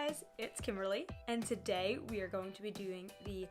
guys, it's Kimberly, and today we are going to be doing the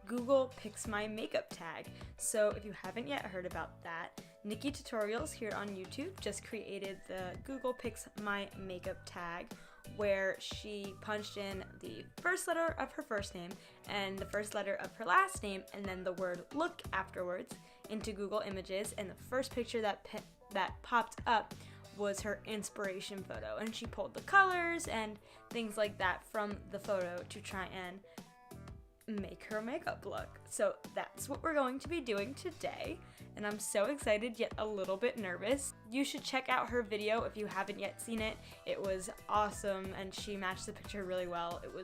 Google Picks My Makeup tag. So if you haven't yet heard about that, Nikkie Tutorials here on YouTube just created the Google Picks My Makeup tag, where she punched in the first letter of her first name and the first letter of her last name and then the word look afterwards into Google Images, and the first picture that popped up was her inspiration photo, and she pulled the colors and things like that from the photo to try and make her makeup look. So that's what we're going to be doing today, and I'm so excited yet a little bit nervous. You should check out her video if you haven't yet seen it. It was awesome and she matched the picture really well. It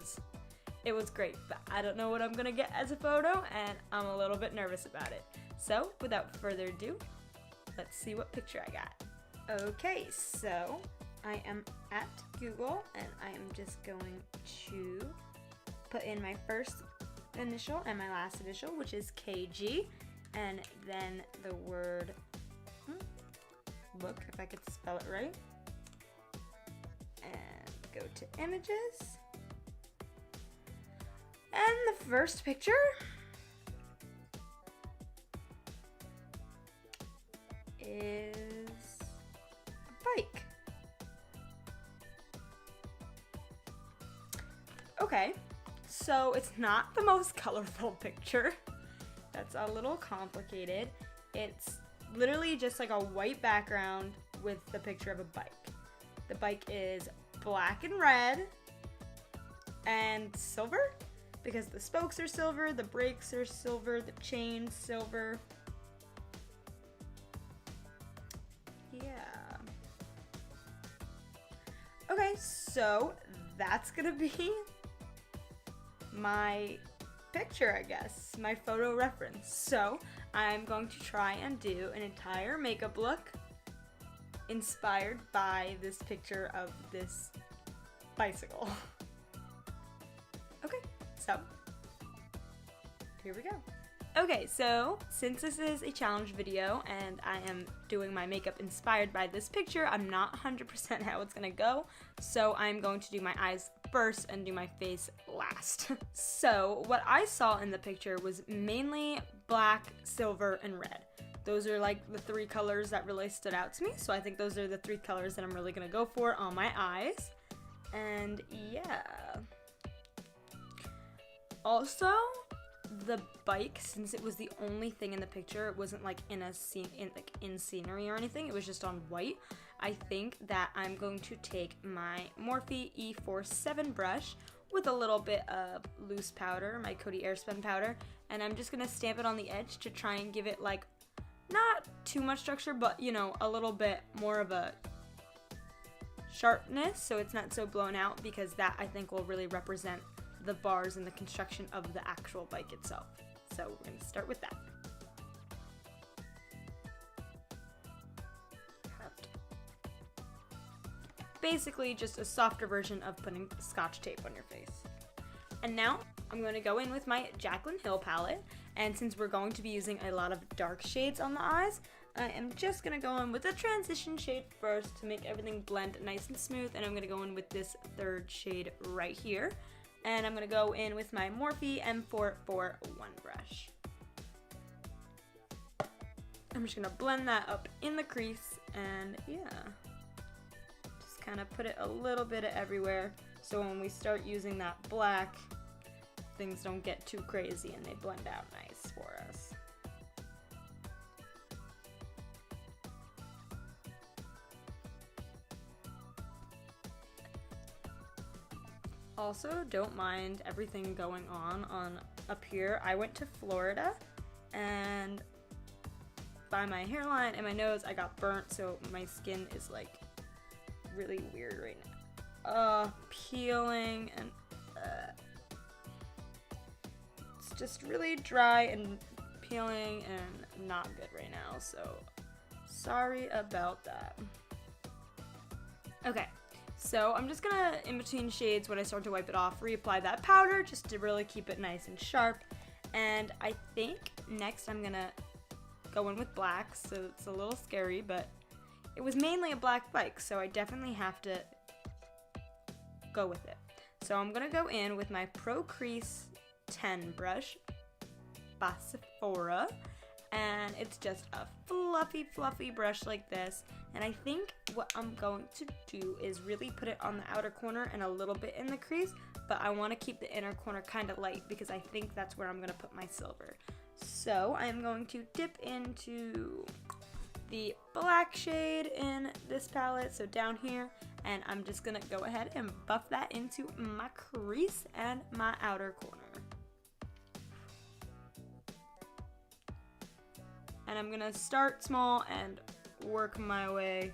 was great, but I don't know what I'm gonna get as a photo and I'm a little bit nervous about it. So without further ado, let's see what picture I got. Okay, so I am at Google and I am just going to put in my first initial and my last initial, which is KG, and then the word look, if I could spell it right, and go to images, and the first picture is bike. Okay, so it's not the most colorful picture. That's a little complicated. It's literally just like a white background with the picture of a bike. The bike is black and red and silver because the spokes are silver, the brakes are silver, the chain's silver. Yeah. Okay, so that's gonna be my picture, I guess, my photo reference. So I'm going to try and do an entire makeup look inspired by this picture of this bicycle. Okay, so here we go. Okay, so since this is a challenge video and I am doing my makeup inspired by this picture, I'm not 100% how it's gonna go, so I'm going to do my eyes first and do my face last. So what I saw in the picture was mainly black, silver, and red. Those are like the three colors that really stood out to me, so I think those are the three colors that I'm really gonna go for on my eyes. And yeah. Also, the bike, since it was the only thing in the picture, it wasn't like in a scene, in scenery or anything, it was just on white. I think that I'm going to take my Morphe E47 brush with a little bit of loose powder, my Coty Airspun powder, and I'm just gonna stamp it on the edge to try and give it like not too much structure, but you know, a little bit more of a sharpness so it's not so blown out, because that I think will really represent the bars and the construction of the actual bike itself. So we're going to start with that. Basically just a softer version of putting Scotch tape on your face. And now I'm going to go in with my Jaclyn Hill palette, and since we're going to be using a lot of dark shades on the eyes, I am just going to go in with a transition shade first to make everything blend nice and smooth, and I'm going to go in with this third shade right here. And I'm going to go in with my Morphe M441 brush. I'm just going to blend that up in the crease, and yeah. Just kind of put it a little bit everywhere, so when we start using that black, things don't get too crazy and they blend out nice for us. Also, don't mind everything going on up here. I went to Florida, and by my hairline and my nose I got burnt, so my skin is like really weird right now. Peeling, and it's just really dry and peeling and not good right now, so sorry about that. Okay. So I'm just gonna, in between shades, when I start to wipe it off, reapply that powder just to really keep it nice and sharp. And I think next I'm gonna go in with black, so it's a little scary, but it was mainly a black bike, so I definitely have to go with it. So I'm gonna go in with my Pro Crease 10 brush by Sephora, and it's just a fluffy brush like this. And I think what I'm going to do is really put it on the outer corner and a little bit in the crease, but I want to keep the inner corner kind of light because I think that's where I'm going to put my silver. So I'm going to dip into the black shade in this palette, so down here, and I'm just going to go ahead and buff that into my crease and my outer corner. And I'm gonna start small and work my way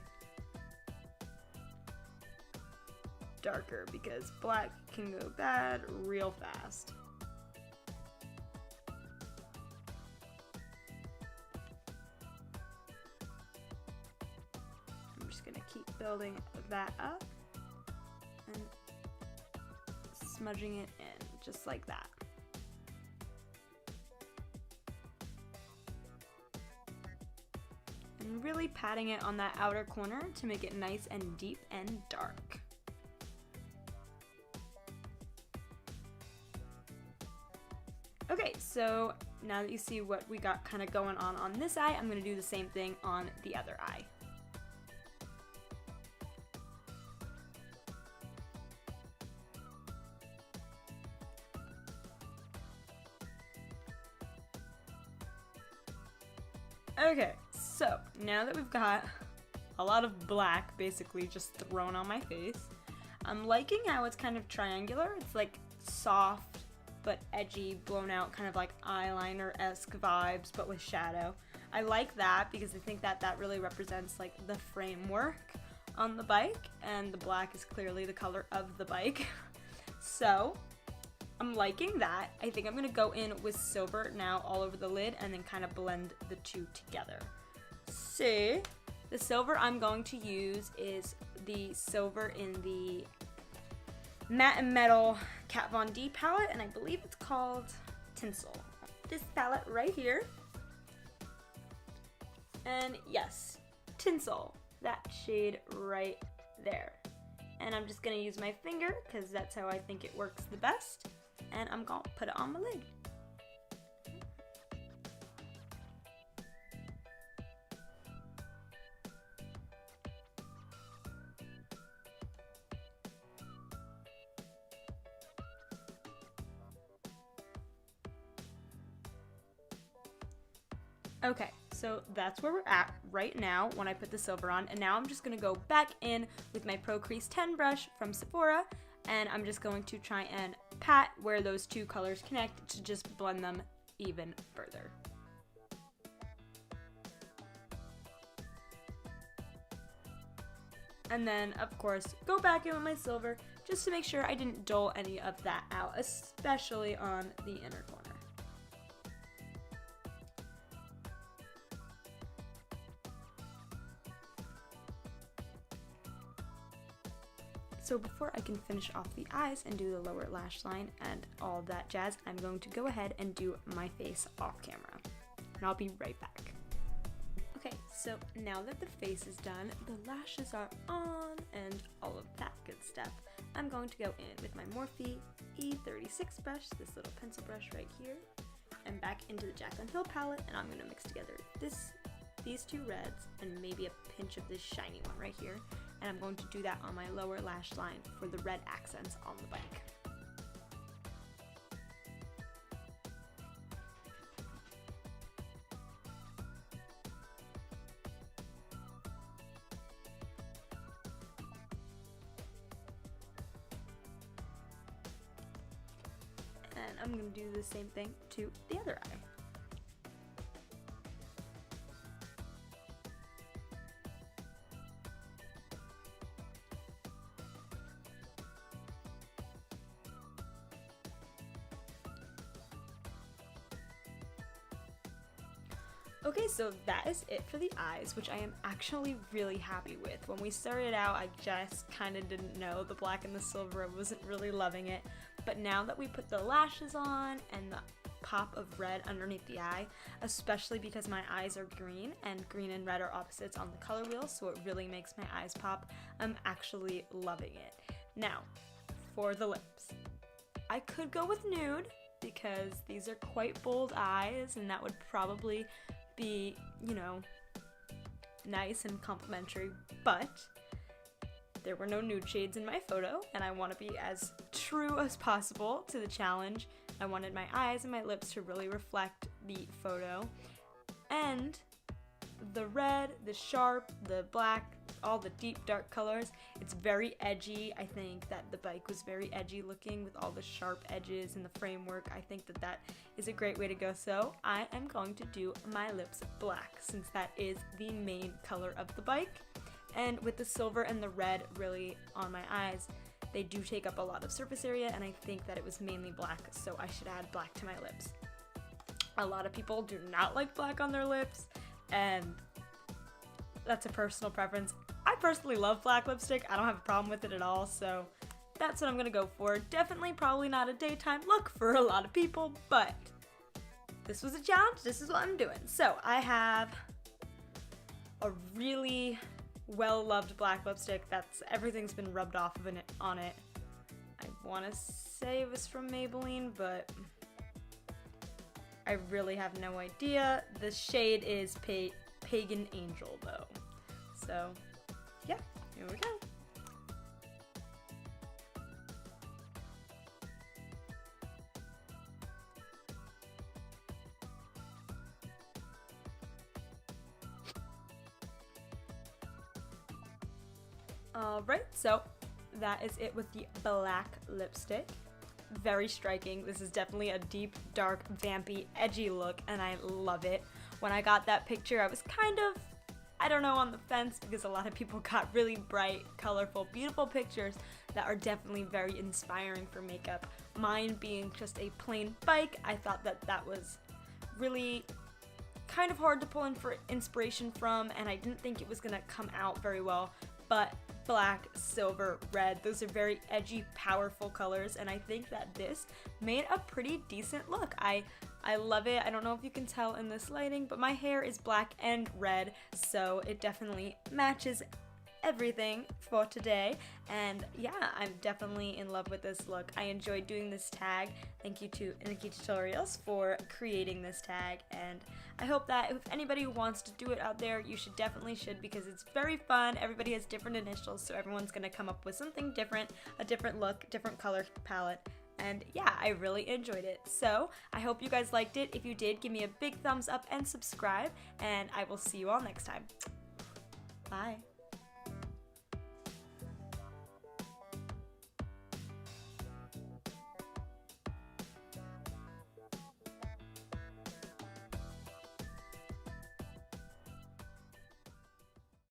darker because black can go bad real fast. I'm just gonna keep building that up and smudging it in just like that. And really patting it on that outer corner to make it nice and deep and dark. Okay, so now that you see what we got kind of going on this eye, I'm going to do the same thing on the other eye. Okay, so now that we've got a lot of black basically just thrown on my face, I'm liking how it's kind of triangular. It's like soft but edgy, blown out, kind of like eyeliner-esque vibes, but with shadow. I like that because I think that that really represents like the framework on the bike, and the black is clearly the color of the bike. So I'm liking that. I think I'm gonna go in with silver now all over the lid and then kind of blend the two together. So the silver I'm going to use is the silver in the Matte and Metal Kat Von D palette, and I believe it's called Tinsel. This palette right here. And yes, Tinsel, that shade right there. And I'm just gonna use my finger because that's how I think it works the best. And I'm gonna put it on my lid. Okay, so that's where we're at right now when I put the silver on, and now I'm just gonna go back in with my Pro Crease 10 brush from Sephora, and I'm just going to try and pat where those two colors connect to just blend them even further. And then, of course, go back in with my silver just to make sure I didn't dull any of that out, especially on the inner corner. So before I can finish off the eyes and do the lower lash line and all of that jazz, I'm going to go ahead and do my face off camera. And I'll be right back. Okay, so now that the face is done, the lashes are on, and all of that good stuff, I'm going to go in with my Morphe E36 brush, this little pencil brush right here, and back into the Jaclyn Hill palette, and I'm going to mix together these two reds and maybe a pinch of this shiny one right here. And I'm going to do that on my lower lash line for the red accents on the bike. And I'm going to do the same thing to the other eye. Okay, so that is it for the eyes, which I am actually really happy with. When we started out, I just kind of didn't know the black and the silver. I wasn't really loving it. But now that we put the lashes on and the pop of red underneath the eye, especially because my eyes are green and green and red are opposites on the color wheel, so it really makes my eyes pop, I'm actually loving it. Now, for the lips. I could go with nude because these are quite bold eyes and that would probably be, you know, nice and complimentary, but there were no nude shades in my photo and I want to be as true as possible to the challenge. I wanted my eyes and my lips to really reflect the photo, and the red, the sharp, the black, all the deep dark colors, it's very edgy. I think that the bike was very edgy looking with all the sharp edges and the framework. I think that that is a great way to go, so I am going to do my lips black since that is the main color of the bike. And with the silver and the red really on my eyes, they do take up a lot of surface area, and I think that it was mainly black, so I should add black to my lips. A lot of people do not like black on their lips, and that's a personal preference. I personally love black lipstick. I don't have a problem with it at all, so that's what I'm gonna go for. Definitely probably not a daytime look for a lot of people, but this was a challenge. This is what I'm doing. So I have a really well-loved black lipstick that's everything's been rubbed off of it on it. I want to say it was from Maybelline, but I really have no idea. The shade is Pagan Angel though. So yeah, here we go. Alright, so that is it with the black lipstick. Very striking. This is definitely a deep, dark, vampy, edgy look, and I love it. When I got that picture, I was kind of, I don't know, on the fence because a lot of people got really bright, colorful, beautiful pictures that are definitely very inspiring for makeup. Mine being just a plain bike, I thought that that was really kind of hard to pull in for inspiration from, and I didn't think it was gonna come out very well, but black, silver, red, those are very edgy, powerful colors, and I think that this made a pretty decent look. I love it. I don't know if you can tell in this lighting, but my hair is black and red, so it definitely matches everything for today, and yeah, I'm definitely in love with this look. I enjoyed doing this tag. Thank you to Nikkie Tutorials for creating this tag, and I hope that if anybody wants to do it out there, you definitely should, because it's very fun. Everybody has different initials, so everyone's gonna come up with something different, a different look, different color palette. And yeah, I really enjoyed it. So I hope you guys liked it. If you did, give me a big thumbs up and subscribe, and I will see you all next time. Bye.